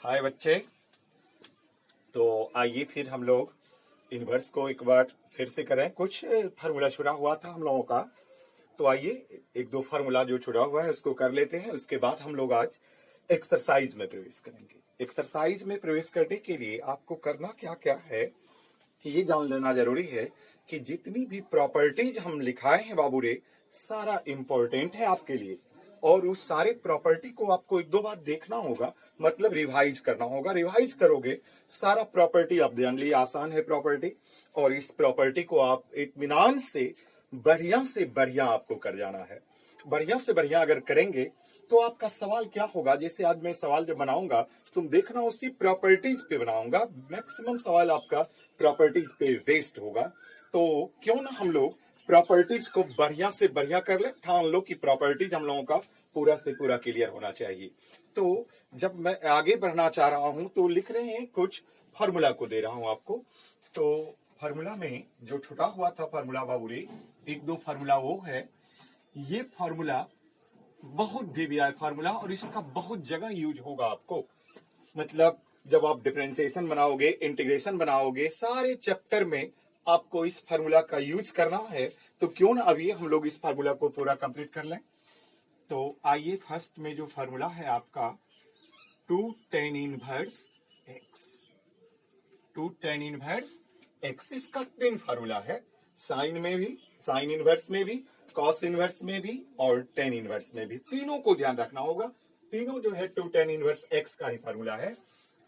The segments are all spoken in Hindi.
हाय बच्चे। तो आइए फिर हम लोग इनवर्स को एक बार फिर से करें। कुछ फार्मूला छुड़ा हुआ था हम लोगों का, तो आइए एक दो फार्मूला जो छुड़ा हुआ है उसको कर लेते हैं। उसके बाद हम लोग आज एक्सरसाइज में प्रवेश करेंगे। एक्सरसाइज में प्रवेश करने के लिए आपको करना क्या क्या है कि ये जान लेना जरूरी है कि जितनी भी प्रॉपर्टीज हम लिखाए हैं बाबू रे, सारा इंपॉर्टेंट है आपके लिए। और उस सारे प्रॉपर्टी को आपको एक दो बार देखना होगा, मतलब रिवाइज करना होगा। रिवाइज करोगे सारा प्रॉपर्टी आप ध्यान लिए, आसान है प्रॉपर्टी। और इस प्रॉपर्टी को आप इत्मीनान से बढ़िया आपको कर जाना है। बढ़िया से बढ़िया अगर करेंगे तो आपका सवाल क्या होगा, जैसे आज मैं सवाल जब बनाऊंगा तुम देखना उसी प्रॉपर्टीज पे बनाऊंगा। मैक्सिमम सवाल आपका प्रॉपर्टीज पे बेस्ड होगा। तो क्यों ना हम लोग प्रॉपर्टीज को बढ़िया से बढ़िया कर ले। ठान लो कि प्रॉपर्टीज हम लोगों का पूरा से पूरा क्लियर होना चाहिए। तो जब मैं आगे बढ़ना चाह रहा हूं तो लिख रहे हैं, कुछ फॉर्मूला को दे रहा हूं आपको। तो फार्मूला में जो छुटा हुआ था फार्मूला बाबूरी, एक दो फार्मूला वो है। ये फार्मूला बहुत वीवीआई फार्मूला और इसका बहुत जगह यूज होगा आपको। मतलब जब आप डिफरेंशिएशन बनाओगे, इंटीग्रेशन बनाओगे, सारे चैप्टर में आपको इस फार्मूला का यूज करना है। तो क्यों ना अभी हम लोग इस फार्मूला को पूरा कंप्लीट कर लें। तो आइए फर्स्ट में जो फार्मूला है आपका 2 tan inverse x। 2 tan inverse x इसका 3 फार्मूला है। साइन में भी, साइन इनवर्स में भी, कॉस इनवर्स में भी और टेन इनवर्स में भी। तीनों को ध्यान रखना होगा। तीनों जो है 2 tan इनवर्स x का ही फार्मूला है।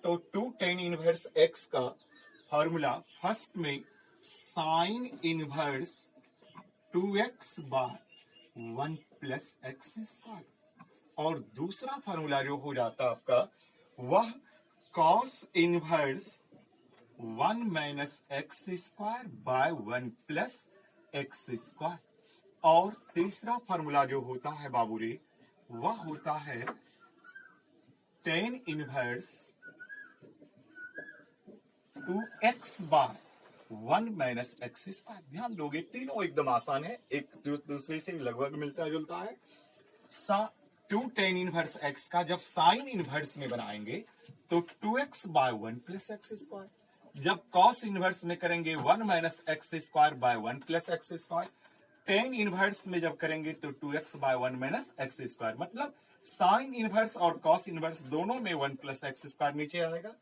तो 2 tan इनवर्स x का फार्मूला फर्स्ट में sine inverse 2x by 1 plus X square, और दूसरा फार्मूला जो हो जाता आपका वह cos inverse 1 minus X square by 1 plus X square, और तीसरा फार्मूला जो होता है बाबू रे वह होता है tan inverse 2x by 1 minus X square. ध्यान दोगे तीनों एकदम आसान है, एक दूसरे से लगभग मिलता जुलता है। 2 tan इनवर्स x का जब साइन इनवर्स में बनाएंगे तो 2x by 1 plus X square. जब कॉस इनवर्स में करेंगे 1 minus X square by 1 plus X square. Tan inverse में जब करेंगे तो 2x by 1 minus X square. मतलब साइन इनवर्स और कॉस इनवर्स दोनों में 1 प्लस एक्स स्क्वायर नीचे आएगा,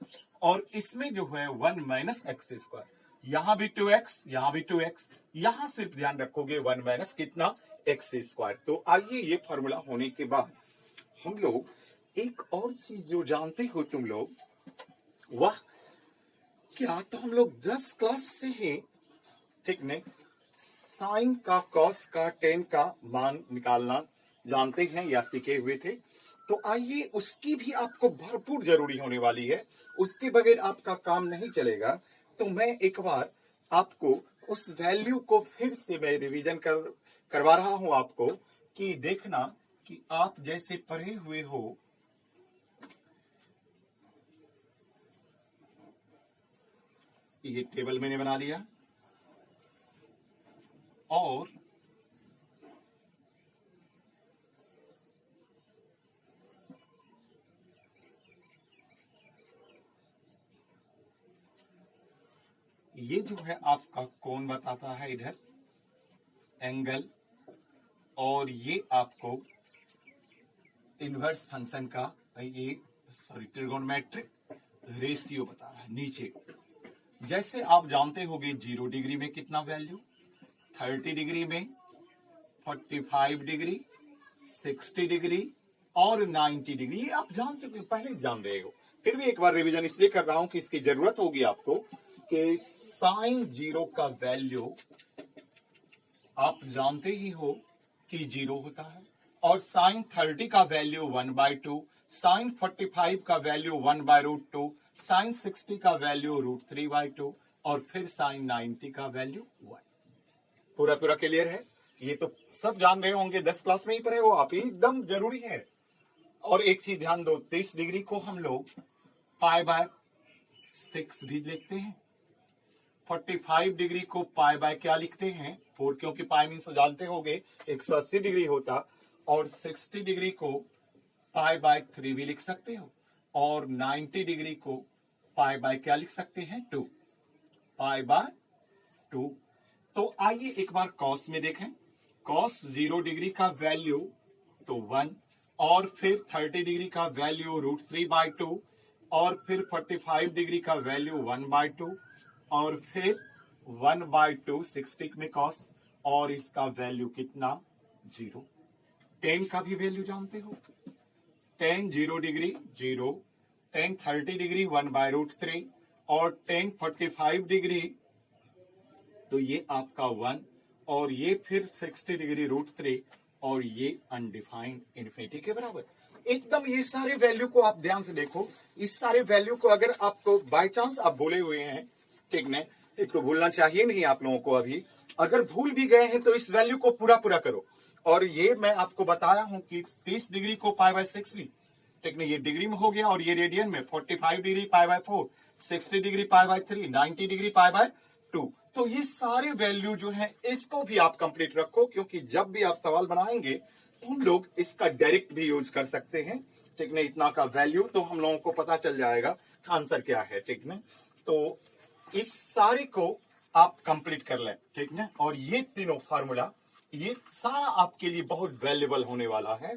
और इसमें जो है 1 माइनस एक्स स्क्वायर। यहां भी 2x, यहां भी 2x, यहां सिर्फ ध्यान रखोगे 1 माइनस कितना एक्स स्क्वायर। तो आइए ये फॉर्मूला होने के बाद हम लोग एक और चीज जो जानते हो तुम लोग, वह क्या, तो हम लोग 10 क्लास से ही ठीक नहीं साइन का, कॉस का, टेन का मान निकालना जानते हैं या सीखे हुए थे। तो आइए उसकी भी आपको भरपूर जरूरी होने वाली है। उसके बगैर आपका काम नहीं चलेगा। तो मैं एक बार आपको उस वैल्यू को फिर से मैं रिवीजन करवा रहा हूं आपको, कि देखना कि आप जैसे पढ़े हुए हो। ये टेबल मैंने बना लिया, और ये जो है आपका कोण बताता है इधर, एंगल, और ये आपको इनवर्स फंक्शन का ये ट्रिगोनोमेट्रिक रेशियो बता रहा है नीचे। जैसे आप जानते होंगे 0 डिग्री में कितना वैल्यू, 30 डिग्री में, 45 डिग्री, 60 डिग्री और 90 डिग्री। ये आप जान चुके हो, पहले जान रहे हो। फिर भी एक बार रिवीजन इसलिए कर रहा हूं कि इसकी जरूरत होगी आपको, कि साइन 0 का वैल्यू आप जानते ही हो कि 0 होता है, और साइन 30 का वैल्यू 1/2, साइन 45 का वैल्यू 1/√2, साइन 60 का वैल्यू √3/2, और फिर साइन 90 का वैल्यू 1। पूरा पूरा क्लियर है? ये तो सब जान रहे होंगे, 10 क्लास में ही पढ़े हो आप, एकदम जरूरी है। और एक चीज ध्यान दो, 30 डिग्री को हम लोग π/6 भी लिखते हैं। 45 डिग्री को पाई बाय क्या लिखते हैं, 4, क्योंकि पाई मीन्स जानते होंगे 180 डिग्री होता, और 60 डिग्री को π/3 भी लिख सकते हो। और 90 डिग्री को पाई बाय क्या लिख सकते हैं, 2, पाई बाय 2। तो आइए एक बार कॉस में देखें। कॉस 0 डिग्री का वैल्यू तो 1, और फिर 30 डिग्री का वैल्यू √3/2, और फिर 45 डिग्री का वैल्यू 1/2, और फिर 1/2 60 में कॉस, और इसका वैल्यू कितना, 0। tan का भी वैल्यू जानते हो, tan 0 डिग्री 0, tan 30 डिग्री 1/√3, और tan 45 डिग्री तो ये आपका 1, और ये फिर 60 डिग्री √3, और ये अनडिफाइंड इन्फिनिटी के बराबर। एकदम ये सारे वैल्यू को आप ध्यान से देखो। इस सारे वैल्यू को अगर आपको बाय चांस आप भूले हुए हैं, ठीक है, एक तो भूलना चाहिए नहीं आप लोगों को। अभी अगर भूल भी गए हैं तो इस वैल्यू को पूरा करो। और ये मैं आपको बताया हूं कि 30 डिग्री को π/6 ली, ठीक है, ये डिग्री में हो गया, और ये रेडियन में 45 डिग्री π/4, 60 डिग्री π/3, 90 डिग्री π/2। तो ये सारे वैल्यू जो है इसको भी आप कंप्लीट रखो, क्योंकि जब भी आप सवाल बनाएंगे तो हम लोग इसका डायरेक्ट भी यूज कर सकते हैं, ठीक है। इतना का वैल्यू तो हम लोगों को पता चल जाएगा आंसर क्या है, ठीक है। तो इस सारे को आप कंप्लीट कर लें, ठीक है। और ये तीनों फार्मूला, ये सारा आपके लिए बहुत वैल्यूएबल होने वाला है।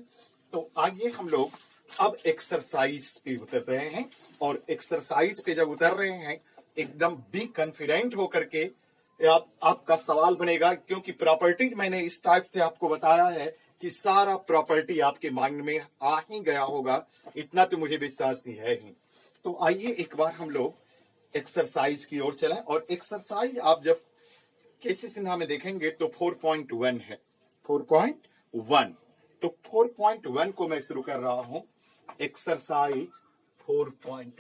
तो आइए हम लोग अब एक्सरसाइज पे उतर रहे हैं, और एक्सरसाइज पे जब उतर रहे हैं एकदम बी कॉन्फिडेंट होकर के आपका सवाल बनेगा, क्योंकि प्रॉपर्टी मैंने इस टाइप से आपको बताया है कि सारा प्रॉपर्टी आपके माइंड में आ ही गया होगा, इतना तो मुझे विश्वास ही है ही। तो आइए एक बार हम लोग एक्सरसाइज की ओर चलें। और एक्सरसाइज आप जब केसी सिन्हा में देखेंगे तो 4.1 है, 4.1। तो 4.1 को मैं शुरू कर रहा हूं, एक्सरसाइज 4.1।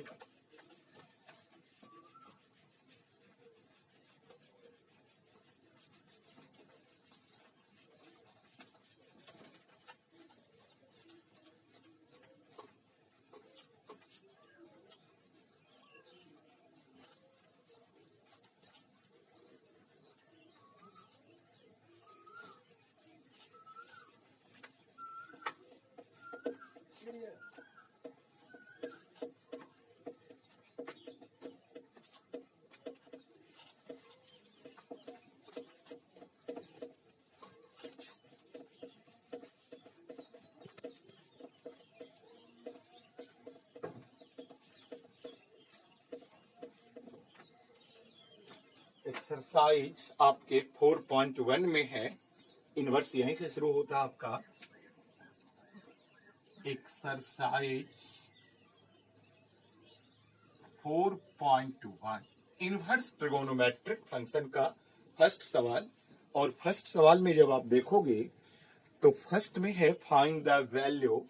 एक्सरसाइज आपके 4.1 में है, इनवर्स यहीं से शुरू होता है आपका। एक्सरसाइज 4.1 इनवर्स ट्रिगोनोमेट्रिक फंक्शन का फर्स्ट सवाल। और फर्स्ट सवाल में जब आप देखोगे तो फर्स्ट में है फाइंड द वैल्यू,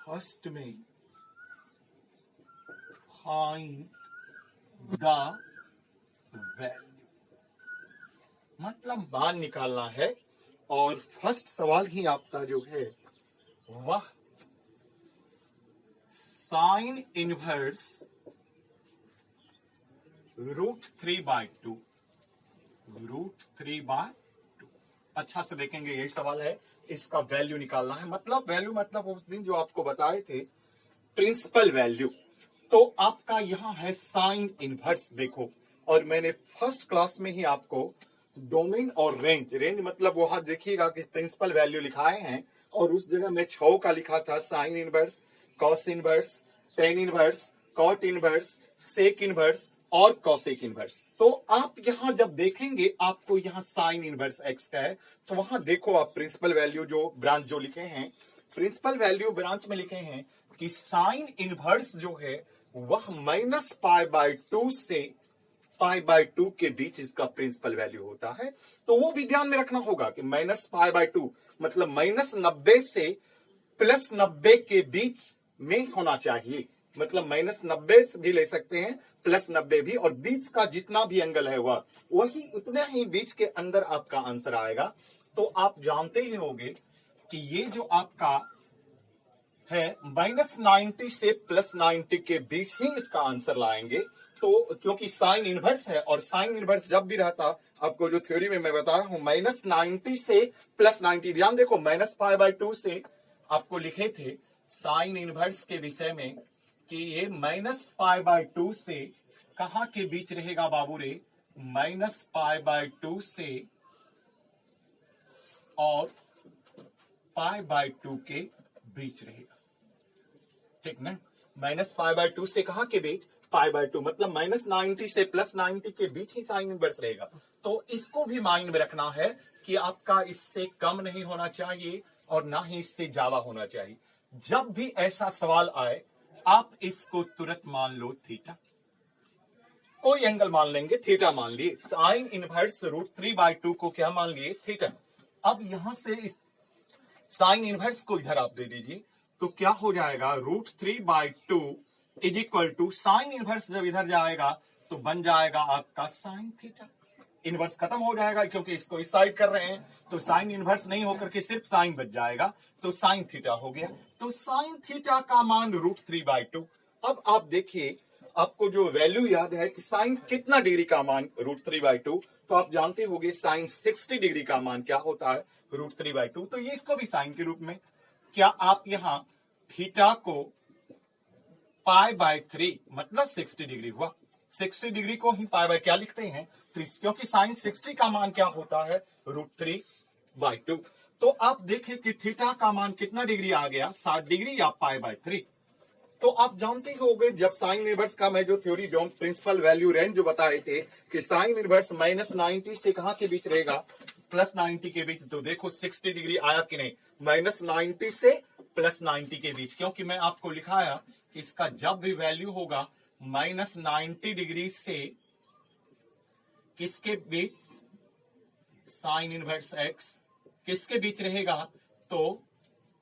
फर्स्ट में फाइंड द वैल्यू मतलब मान निकालना है। और फर्स्ट सवाल ही आपका जो है वह साइन इनवर्स √3/2, √3/2। अच्छा से देखेंगे, यही सवाल है, इसका वैल्यू निकालना है। वैल्यू मतलब उस दिन जो आपको बताए थे प्रिंसिपल वैल्यू। तो आपका यहां है साइन इनवर्स, देखो। और मैंने फर्स्ट क्लास में ही आपको डोमेन और रेंज मतलब वहां देखिएगा कि प्रिंसिपल वैल्यू लिखाए हैं, और उस जगह मैं 6 का लिखा था, sine inverse, cos inverse, tan inverse, cot inverse, sec inverse और कॉसेक इनवर्स। तो आप यहां जब देखेंगे आपको यहां साइन इनवर्स एक्स का है, तो वहां देखो आप प्रिंसिपल वैल्यू जो ब्रांच जो लिखे हैं, प्रिंसिपल वैल्यू ब्रांच में लिखे हैं कि साइन इनवर्स जो है वह -π/2 से π/2 के बीच इसका प्रिंसिपल वैल्यू होता है। तो वो भी ध्यान में रखना होगा कि -π/2 मतलब -90 से +90 के बीच में होना चाहिए। मतलब -90 भी ले सकते हैं, +90 भी, और बीच का जितना भी एंगल है वह वही उतने ही बीच के अंदर आपका आंसर आएगा। तो आप जानते ही होंगे कि ये जो आपका है -90 से +90 के बीच ही इसका आंसर लाएंगे। तो क्योंकि साइन इनवर्स है, और साइन इनवर्स जब भी रहता, आपको जो थ्योरी में मैं बताया हूं, -90 से +90, ध्यान देखो, -π/2 से आपको लिखे थे साइन इनवर्स के विषय में कि ये -π/2 से कहां के बीच रहेगा बाबू रे, -π/2 से और π/2 के बीच रहेगा, ठीक ना। -π/2 से कहां के बीच, π/2 मतलब -90 से +90 के बीच ही साइन इनवर्स रहेगा। तो इसको भी माइंड में रखना है कि आपका इससे कम नहीं होना चाहिए और ना ही इससे ज्यादा होना चाहिए। जब भी ऐसा सवाल आए आप इसको तुरंत मान लो थीटा, कोई एंगल मान लेंगे, थीटा मान लिए, साइन इनवर्स √3/2 को क्या मान लिए, थीटा। अब यहां से साइन इनवर्स को इधर आप दे दीजिए तो क्या हो जाएगा, √3/2 is equal to sine inverse जब इधर जाएगा तो बन जाएगा आपका साइन थीटा। इनवर्स खत्म हो जाएगा क्योंकि इसको इस साइड कर रहे हैं, तो साइन इनवर्स नहीं होकर के सिर्फ साइन बच जाएगा, तो साइन थीटा हो गया। तो साइन थीटा का मान √3/2। अब आप देखिए, आपको जो वैल्यू याद है कि साइन कितना डिग्री का मान √3/2, तो आप जानते होंगे साइन 60 डिग्री का मान क्या होता है, √3/2। तो ये इसको भी साइन के रूप में, क्या आप यहां थीटा को π/3 मतलब 60 डिग्री हुआ, 60 डिग्री को ही π/ क्या लिखते हैं, 30, क्योंकि साइन 60 का मान क्या होता है, √3/2। तो आप देखें कि थीटा का मान कितना डिग्री आ गया, 60 डिग्री या π/3। तो आप जानते होंगे जब साइन इनवर्स का मैं जो थ्योरी प्रिंसिपल वैल्यू रेंज जो बताए थे कि साइन इनवर्स -90 से कहां के बीच रहेगा, +90 के बीच। तो देखो 60 डिग्री आया कि नहीं, -90 से +90 के बीच, क्योंकि मैं आपको लिखाया कि इसका जब भी वैल्यू होगा -90 डिग्री से किसके बीच, साइन इनवर्स x किसके बीच रहेगा, तो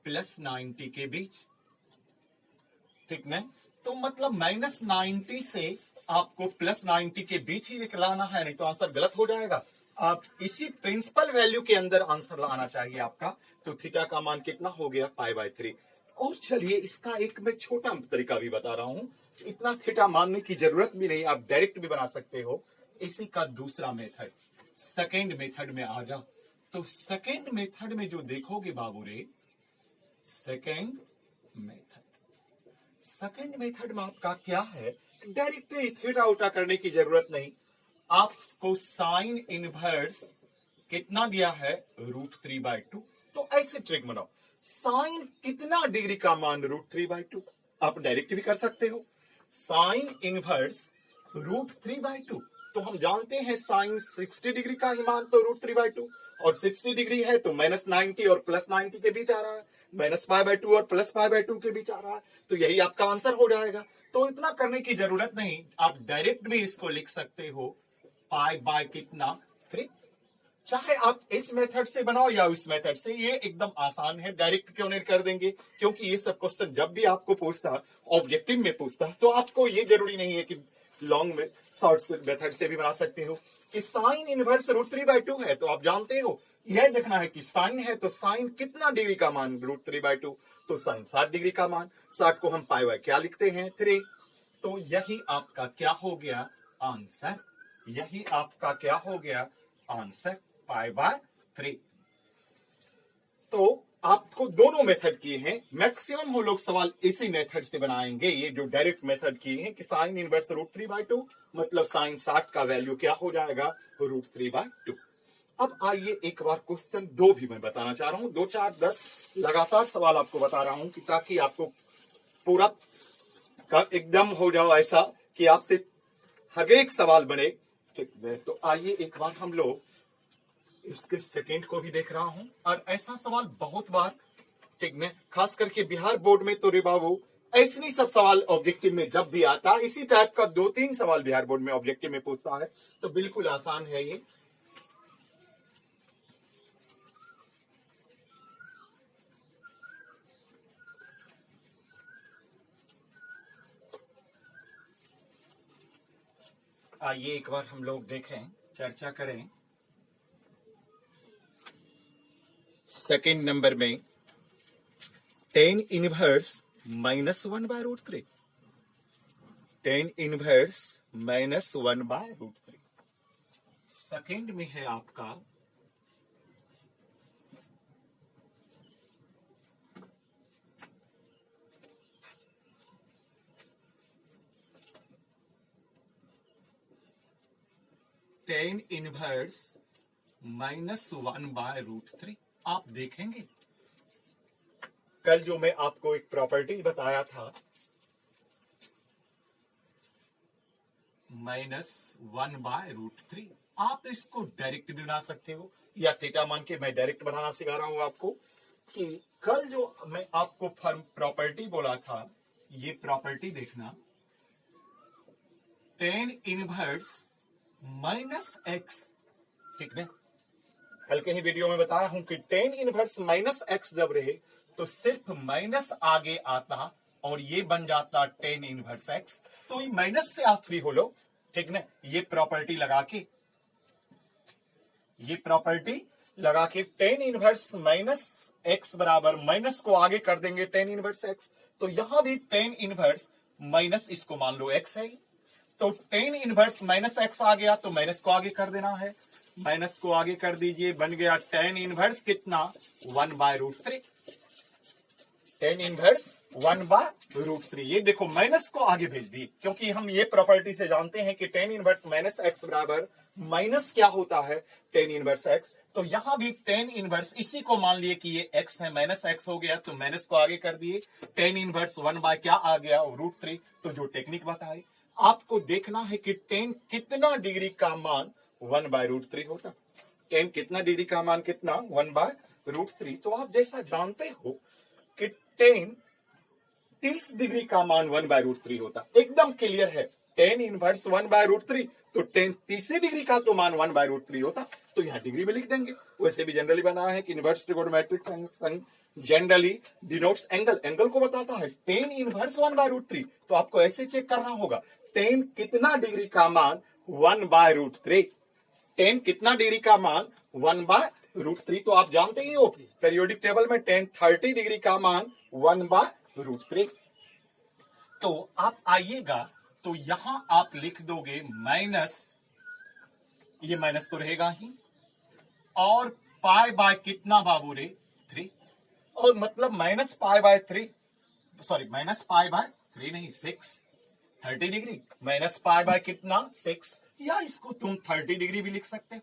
+90 के बीच, ठीक ना। तो मतलब -90 से आपको +90 के बीच ही लाना है, नहीं तो आंसर गलत हो जाएगा। आप इसी प्रिंसिपल वैल्यू के अंदर आंसर लाना चाहिए आपका। तो थीटा का मान कितना हो गया, π/3। और चलिए इसका एक मैं छोटा तरीका भी बता रहा हूं, इतना थीटा मानने की जरूरत भी नहीं, आप डायरेक्ट भी बना सकते हो। इसी का दूसरा मेथड, सेकेंड मेथड में आ जाओ। तो सेकेंड मेथड में जो देखोगे बाबू रे, सेकेंड मेथड में आपका क्या है, डायरेक्टली थीटा उल्टा करने की जरूरत नहीं। आपको साइन इनवर्स कितना दिया है, √3/2। तो ऐसे ट्रिक बनाओ, साइन कितना डिग्री का मान, √3/2। आप डायरेक्ट भी कर सकते हो, साइन इनवर्स √3/2। तो हम जानते हैं साइन 60 डिग्री का ही मान तो √3/2, और 60 डिग्री है तो -90 और +90 के बीच आ रहा है, -π/2 और +π/2 के बीच आ रहा है, तो यही आपका आंसर हो जाएगा। तो इतना करने की जरूरत नहीं, आप डायरेक्ट भी इसको लिख सकते हो, π/कितना, 3। चाहे आप इस मेथड से बनाओ या उस मेथड से, ये एकदम आसान है, डायरेक्ट क्यों नहीं कर देंगे, क्योंकि ये सब क्वेश्चन जब भी आपको पूछता, ऑब्जेक्टिव में पूछता, तो आपको ये जरूरी नहीं है कि लॉन्ग में शॉर्ट मेथड से भी बना सकते हो। कि साइन इनवर्स √3/2 है तो आप जानते हो, यह देखना है कि साइन है तो साइन कितना डिग्री का मान, √3/2। तो साइन 60 डिग्री का मान, 60 को हम π/ क्या लिखते हैं, 3। तो यही आपका क्या हो गया आंसर, यही आपका क्या हो गया आंसर, π/3। तो आपको दोनों मेथड किए हैं, मैक्सिमम हम लोग सवाल इसी मेथड से बनाएंगे। ये जो डायरेक्ट मेथड किए हैं कि साइन इनवर्स √3/2 मतलब साइन 60 का वैल्यू क्या हो जाएगा, √3/2। अब आइए एक बार क्वेश्चन 2 भी मैं बताना चाह रहा हूं, 2, 4, 10 लगातार सवाल आपको बता रहा हूं कि ताकि आपको पूरा का एकदम हो जाओ ऐसा कि आपसे हर एक सवाल बने, ठीक है। तो आइए एक बार हम लोग इसके सेकेंड को भी देख रहा हूं, और ऐसा सवाल बहुत बार, ठीक है, खास करके बिहार बोर्ड में तो रे बाबू ऐसे नहीं सब सवाल ऑब्जेक्टिव में जब भी आता, इसी टाइप का 2-3 सवाल बिहार बोर्ड में ऑब्जेक्टिव में पूछता है, तो बिल्कुल आसान है ये। आइए एक बार हम लोग देखें, चर्चा करें। सेकेंड नंबर में tan inverse -1/√3, tan inverse -1/√3। Second में है आपका टेन इनवर्स -1/√3। आप देखेंगे कल जो मैं आपको एक प्रॉपर्टी बताया था, -1/√3, आप इसको डायरेक्ट भी बना सकते हो या थीटा मान के मैं डायरेक्ट बनाना सिखा रहा हूं आपको। कि कल जो मैं आपको फर्म प्रॉपर्टी बोला था, ये प्रॉपर्टी देखना, टेन इनवर्स -x, ठीक है। कल के ही वीडियो में बताया हूं कि टेन इनवर्स -x जब रहे तो सिर्फ माइनस आगे आता और ये बन जाता टेन इनवर्स x। तो ये माइनस से आप फ्री हो लो, ठीक ना। ये प्रॉपर्टी लगा के टेन इनवर्स -x बराबर माइनस को आगे कर देंगे टेन इनवर्स x। तो यहां भी टेन इनवर्स माइनस, इसको मान लो x है, तो टेन इनवर्स -x आ गया तो माइनस को आगे कर देना है, माइनस को आगे कर दीजिए, बन गया टेन इनवर्स कितना 1/√3। Tan inverse 1/√3। ये देखो माइनस को आगे भेज दिए, क्योंकि हम ये प्रॉपर्टी से जानते हैं कि टेन इनवर्स -x बराबर माइनस क्या होता है टेन इनवर्स x। तो यहां भी टेन इनवर्स इसी को मान लिए कि ये x है, -x हो गया तो माइनस को आगे कर दिए, टेन इनवर्स 1 क्या आ गया √3। तो जो टेक्निक बताई आपको देखना है कि टेन कितना डिग्री का मान 1/√3 होता। टेन कितना डिग्री का मान कितना 1/√3। तो आप जैसा जानते हो कि टेन 30 डिग्री का मान 1/√3 होता, एकदम क्लियर है। टेन इनवर्स 1/√3 तो टेन 30 डिग्री का तो मान 1/√3 होता, तो यहां डिग्री में लिख देंगे। वैसे भी जनरली बना है कि inverse trigonometric function generally denotes angle, angle को बताता है। टेन इनवर्स 1/√3 तो आपको ऐसे चेक करना होगा, टेन कितना डिग्री का मान 1/√3, टेन कितना डिग्री का मान 1/√3। तो आप जानते ही हो पीरियोडिक टेबल में टेन 30 डिग्री का मान 1/√3। तो आप आइएगा तो यहां आप लिख दोगे माइनस, ये माइनस तो रहेगा ही, और पाई बाय कितना बाबू रे 3, और मतलब -π/3, सॉरी -π/3 नहीं 6, 30 डिग्री -π/ कितना 6, या इसको तुम 30 डिग्री भी लिख सकते हो।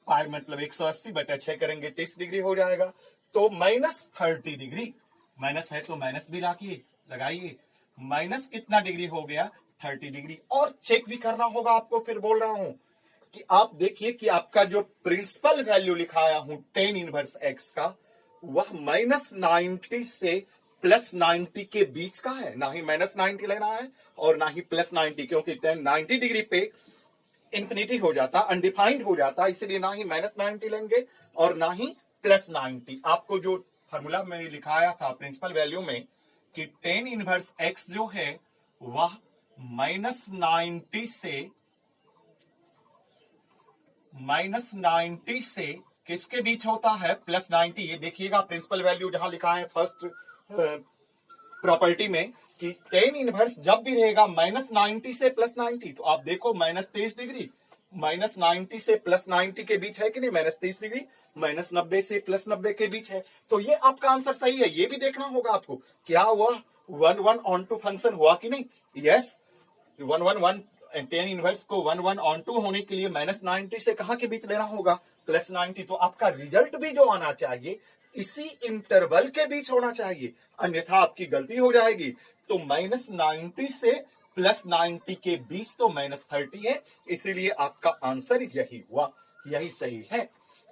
पाई मतलब 180/6 करेंगे 30 डिग्री हो जाएगा। तो -30 डिग्री, माइनस है तो माइनस भी लगाइए, माइनस कितना डिग्री हो गया 30 डिग्री। और चेक भी करना होगा आपको, फिर बोल रहा हूं कि आप देखिए कि आपका जो प्रिंसिपल वैल्यू लिखाया हूं टेन इनवर्स x का, वह -90 से +90 के बीच का है। ना ही -90 लेना है और ना ही +90, क्योंकि 90 डिग्री पे इंफिनिटी हो जाता, अनडिफाइंड हो जाता, इसलिए ना ही -90 लेंगे और ना ही +90। आपको जो फॉर्मूला में लिखाया था प्रिंसिपल वैल्यू में कि टेन इनवर्स x जो है वह -90 से किसके बीच होता है +90। ये देखिएगा प्रिंसिपल वैल्यू जहां लिखा है फर्स्ट प्रॉपर्टी में कि टेन इनवर्स जब भी रहेगा -90 से +90, तो आप देखो -23 डिग्री -90 से +90 के बीच है कि नहीं, -30 डिग्री -90 से +90 के बीच है। तो ये आपका आंसर सही है। ये भी देखना होगा आपको, क्या वह 1/1/2 फंक्शन हुआ कि नहीं। यस, 1/1 टेन इनवर्स को 1/1/2 होने के लिए -90 से कहां के बीच लेना होगा +90। तो आपका रिजल्ट भी जो आना चाहिए इसी इंटरवल के बीच होना चाहिए, अन्यथा आपकी गलती हो जाएगी। तो -90 से +90 के बीच तो -30 है, इसीलिए आपका आंसर यही हुआ, यही सही है।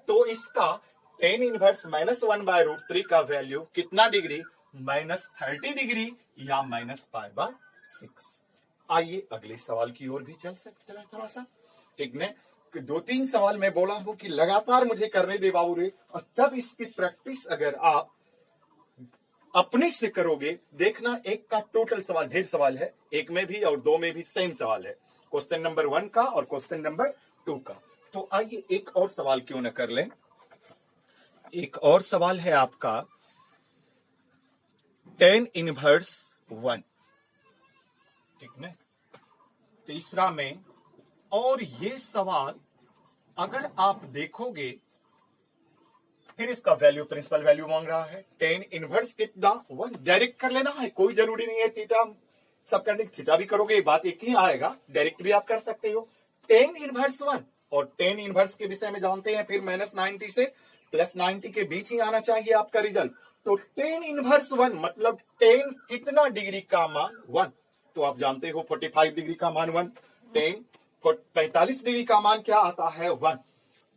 तो इसका टेन इनवर्स -1/√3 का वैल्यू कितना डिग्री, -30 डिग्री या -π/6। आइए अगले सवाल की ओर भी चल सकते हैं थोड़ा सा, ठीक है। 2-3 सवाल मैं बोला हूं कि लगातार मुझे करने दे बाबू रे, और तब इसकी प्रैक्टिस अगर आप अपने से करोगे, देखना एक का टोटल सवाल, ढेर सवाल है, एक में भी और दो में भी सेम सवाल है, क्वेश्चन नंबर 1 का और क्वेश्चन नंबर 2 का। तो आइए एक और सवाल क्यों न कर लें। एक और सवाल है आपका टेन इनवर्स 1, ठीक है, तीसरा में। और ये सवाल अगर आप देखोगे फिर इसका वैल्यू प्रिंसिपल वैल्यू मांग रहा है, टेन इनवर्स कितना 1, डायरेक्ट कर लेना है, कोई जरूरी नहीं है थीटा सब करने, थीटा भी करोगे बात एक ही आएगा, डायरेक्ट भी आप कर सकते हो। टेन इनवर्स 1, और टेन इनवर्स के विषय में जानते हैं, फिर -90 से +90 के बीच ही आना चाहिए आपका रिजल्ट। तो टेन इनवर्स 1 मतलब टेन कितना डिग्री का मान 1, तो आप जानते हो 45 डिग्री का मान 1, टेन 45 डिग्री का मान क्या आता है 1।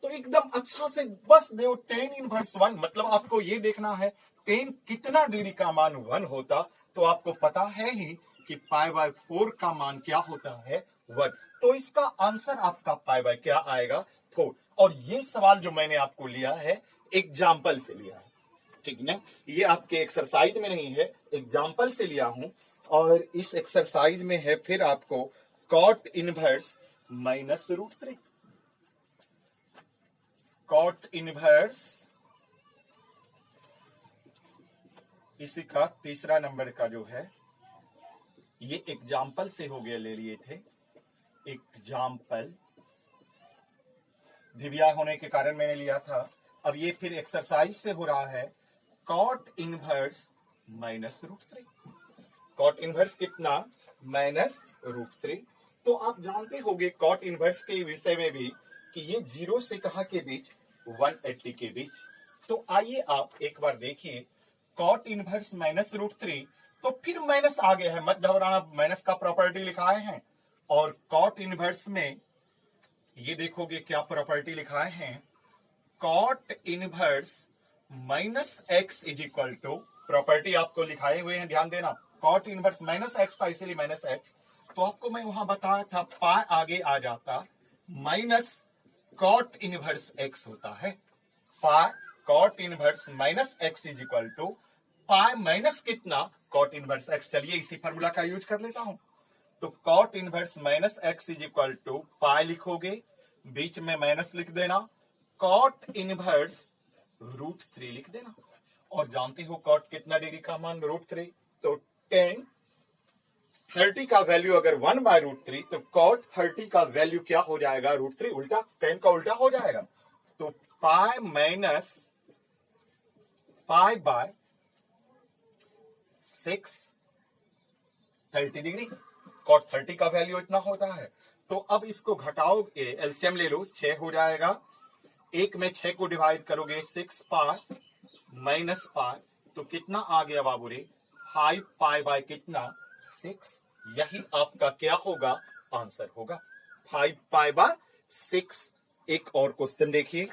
तो एकदम अच्छा से बस देखो टेन इनवर्स 1 मतलब आपको ये देखना है टेन कितना डिग्री का मान 1 होता, तो आपको पता है ही कि π/4 का मान क्या होता है 1। तो इसका आंसर आपका π/, क्या आएगा 4। और ये सवाल जो मैंने आपको लिया है एग्जाम्पल से लिया है, ठीक ना, ये आपके एक्सरसाइज में नहीं है, एग्जाम्पल से लिया हूं। और इस एक्सरसाइज में है फिर आपको कॉट इनवर्स -√3, कॉट इनवर्स इसी का तीसरा नंबर का जो है ये एग्जाम्पल से हो गया, ले लिए थे एग्जाम्पल, भिविया होने के कारण मैंने लिया था। अब ये फिर एक्सरसाइज से हो रहा है कॉट इनवर्स -√3, कॉट इनवर्स कितना -√3। तो आप जानते होंगे कॉट इनवर्स के विषय में भी कि ये 0 से कहां के बीच 180 के बीच। तो आइए आप एक बार देखिए कॉट इनवर्स -√3, तो फिर माइनस आ गया है, मत घबराना, माइनस का प्रॉपर्टी लिखाए हैं। और कॉट इनवर्स में ये देखोगे क्या प्रॉपर्टी लिखाए हैं, cot inverse -x is equal to, property आपको लिखाए हुए हैं, ध्यान देना, कॉट इनवर्स -x था इसलिए -x, तो आपको मैं वहां बताया था पाई आगे आ जाता, माइनस कॉट इनवर्स x होता है, pi cot inverse -x is equal to pi minus कितना कॉट इनवर्स x। चलिए इसी फॉर्मूला का यूज कर लेता हूं, तो cot inverse -x is equal to pi लिखोगे, बीच में माइनस लिख देना, कॉट इनवर्स √3 लिख देना। और जानते हो कॉट कितना डिग्री का मान √3, तो टेन 30 का वैल्यू अगर 1/√3, तो कॉट 30 का वैल्यू क्या हो जाएगा √3, उल्टा, टेन का उल्टा हो जाएगा। तो पाई माइनस π/6 30 डिग्री, कॉट 30 का वैल्यू इतना होता है। तो अब इसको घटाओगे, एलसीएम ले लो, 6 हो जाएगा, एक में 6 को डिवाइड करोगे 6 पाई माइनस पाई, तो कितना आ गया बाबू रे 5 पाई कितना 6, यही आपका क्या होगा आंसर होगा 5 पाई/6। एक और क्वेश्चन देखिए,